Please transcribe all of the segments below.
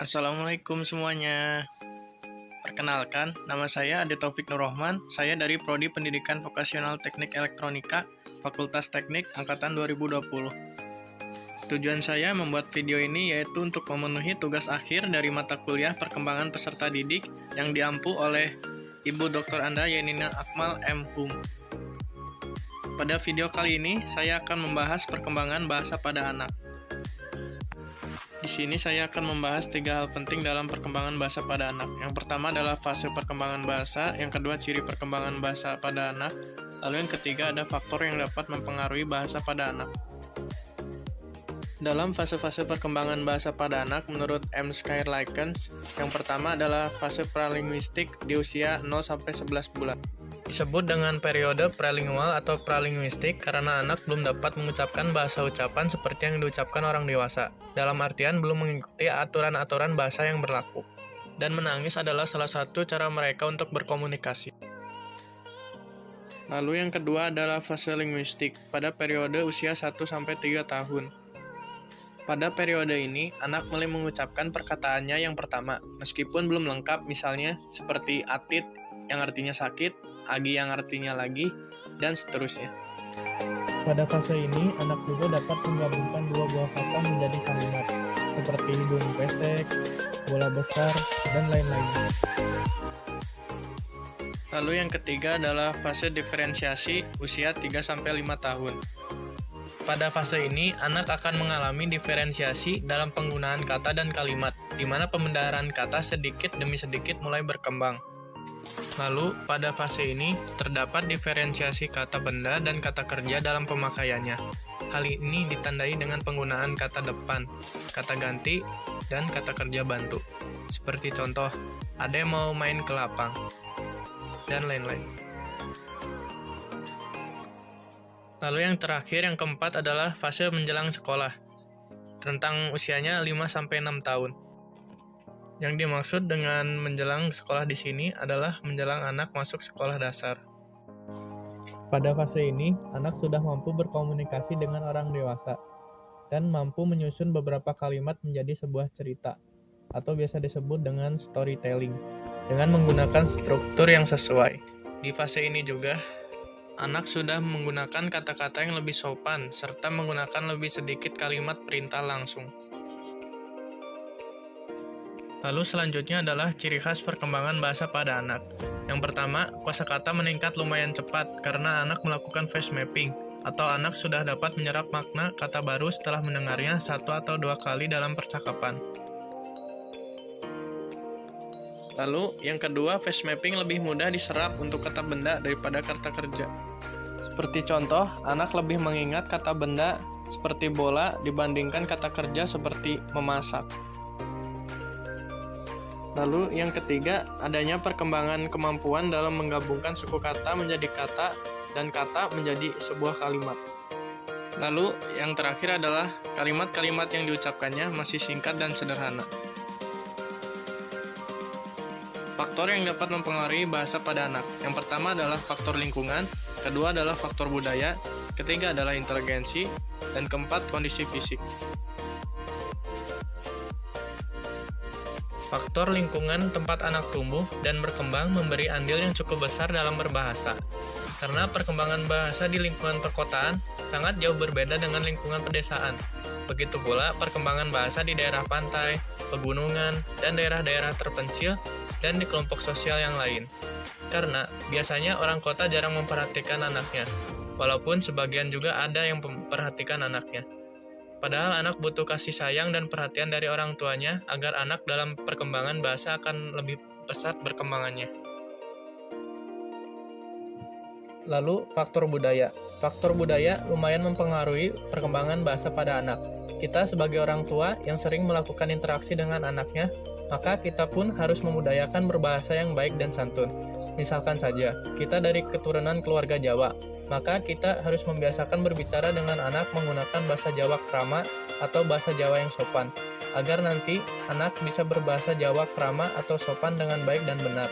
Assalamualaikum semuanya. Perkenalkan, nama saya Ade Taufik Nurrohman. Saya dari Prodi Pendidikan Vokasional Teknik Elektronika, Fakultas Teknik Angkatan 2020. Tujuan saya membuat video ini yaitu untuk memenuhi tugas akhir dari mata kuliah perkembangan peserta didik yang diampu oleh Ibu Dr. Anda Yenina Akmal M. Hum. Pada video kali ini, saya akan membahas perkembangan bahasa pada anak. Di sini saya akan membahas 3 hal penting dalam perkembangan bahasa pada anak. Yang pertama adalah fase perkembangan bahasa, yang kedua ciri perkembangan bahasa pada anak, lalu yang ketiga ada faktor yang dapat mempengaruhi bahasa pada anak. Dalam fase-fase perkembangan bahasa pada anak, menurut M. Schuyler-Likens, yang pertama adalah fase pralinguistik di usia 0-11 bulan. Disebut dengan periode prelingual atau pralinguistik karena anak belum dapat mengucapkan bahasa ucapan seperti yang diucapkan orang dewasa, dalam artian belum mengikuti aturan-aturan bahasa yang berlaku. Dan menangis adalah salah satu cara mereka untuk berkomunikasi. Lalu yang kedua adalah fase linguistik pada periode usia 1-3 tahun. Pada periode ini, anak mulai mengucapkan perkataannya yang pertama, meskipun belum lengkap, misalnya seperti atit yang artinya sakit, agi yang artinya lagi, dan seterusnya. Pada fase ini, anak juga dapat menggabungkan dua buah kata menjadi kalimat, seperti hidung pesek, bola besar, dan lain-lain. Lalu yang ketiga adalah fase diferensiasi usia 3-5 tahun. Pada fase ini, anak akan mengalami diferensiasi dalam penggunaan kata dan kalimat, di mana pembendaharaan kata sedikit demi sedikit mulai berkembang. Lalu, pada fase ini, terdapat diferensiasi kata benda dan kata kerja dalam pemakaiannya. Hal ini ditandai dengan penggunaan kata depan, kata ganti, dan kata kerja bantu. Seperti contoh, Ade mau main ke lapang, dan lain-lain. Lalu yang terakhir, yang keempat adalah fase menjelang sekolah. Rentang usianya 5-6 tahun. Yang dimaksud dengan menjelang sekolah di sini adalah menjelang anak masuk sekolah dasar. Pada fase ini, anak sudah mampu berkomunikasi dengan orang dewasa dan mampu menyusun beberapa kalimat menjadi sebuah cerita, atau biasa disebut dengan storytelling, dengan menggunakan struktur yang sesuai. Di fase ini juga, anak sudah menggunakan kata-kata yang lebih sopan, serta menggunakan lebih sedikit kalimat perintah langsung. Lalu selanjutnya adalah ciri khas perkembangan bahasa pada anak. Yang pertama, kosakata meningkat lumayan cepat karena anak melakukan face mapping, atau anak sudah dapat menyerap makna kata baru setelah mendengarnya 1 atau 2 kali dalam percakapan. Lalu, yang kedua, face mapping lebih mudah diserap untuk kata benda daripada kata kerja. Seperti contoh, anak lebih mengingat kata benda seperti bola dibandingkan kata kerja seperti memasak. Lalu yang ketiga, adanya perkembangan kemampuan dalam menggabungkan suku kata menjadi kata dan kata menjadi sebuah kalimat. Lalu yang terakhir adalah kalimat-kalimat yang diucapkannya masih singkat dan sederhana. Faktor yang dapat mempengaruhi bahasa pada anak. Yang pertama adalah faktor lingkungan, kedua adalah faktor budaya, ketiga adalah inteligensi, dan keempat kondisi fisik. Faktor lingkungan tempat anak tumbuh dan berkembang memberi andil yang cukup besar dalam berbahasa. Karena perkembangan bahasa di lingkungan perkotaan sangat jauh berbeda dengan lingkungan pedesaan. Begitu pula perkembangan bahasa di daerah pantai, pegunungan, dan daerah-daerah terpencil dan di kelompok sosial yang lain. Karena biasanya orang kota jarang memperhatikan anaknya, walaupun sebagian juga ada yang memperhatikan anaknya. Padahal anak butuh kasih sayang dan perhatian dari orang tuanya agar anak dalam perkembangan bahasa akan lebih pesat berkembangannya. Lalu, faktor budaya. Faktor budaya lumayan mempengaruhi perkembangan bahasa pada anak. Kita sebagai orang tua yang sering melakukan interaksi dengan anaknya, maka kita pun harus memudayakan berbahasa yang baik dan santun. Misalkan saja, kita dari keturunan keluarga Jawa, maka kita harus membiasakan berbicara dengan anak menggunakan bahasa Jawa krama atau bahasa Jawa yang sopan, agar nanti anak bisa berbahasa Jawa krama atau sopan dengan baik dan benar.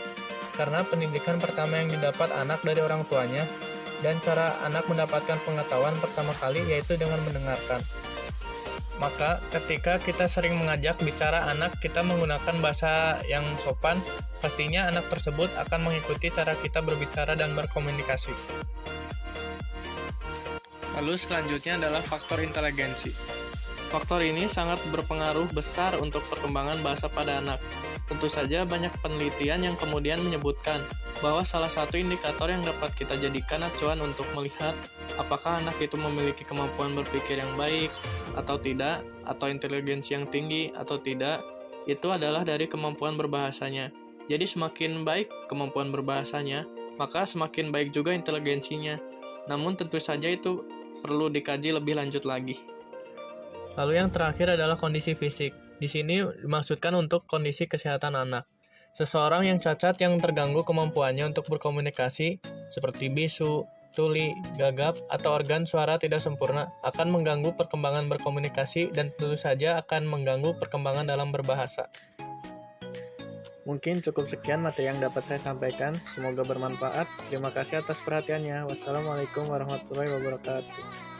Karena pendidikan pertama yang didapat anak dari orang tuanya, dan cara anak mendapatkan pengetahuan pertama kali yaitu dengan mendengarkan. Maka ketika kita sering mengajak bicara anak, kita menggunakan bahasa yang sopan, pastinya anak tersebut akan mengikuti cara kita berbicara dan berkomunikasi. Lalu selanjutnya adalah faktor inteligensi. Faktor ini sangat berpengaruh besar untuk perkembangan bahasa pada anak. Tentu saja banyak penelitian yang kemudian menyebutkan bahwa salah satu indikator yang dapat kita jadikan acuan untuk melihat apakah anak itu memiliki kemampuan berpikir yang baik atau tidak, atau inteligensi yang tinggi atau tidak, itu adalah dari kemampuan berbahasanya. Jadi semakin baik kemampuan berbahasanya, maka semakin baik juga inteligensinya. Namun tentu saja itu perlu dikaji lebih lanjut lagi. Lalu yang terakhir adalah kondisi fisik. Di sini dimaksudkan untuk kondisi kesehatan anak. Seseorang yang cacat yang terganggu kemampuannya untuk berkomunikasi, seperti bisu, tuli, gagap, atau organ suara tidak sempurna, akan mengganggu perkembangan berkomunikasi dan tentu saja akan mengganggu perkembangan dalam berbahasa. Mungkin cukup sekian materi yang dapat saya sampaikan. Semoga bermanfaat. Terima kasih atas perhatiannya. Wassalamualaikum warahmatullahi wabarakatuh.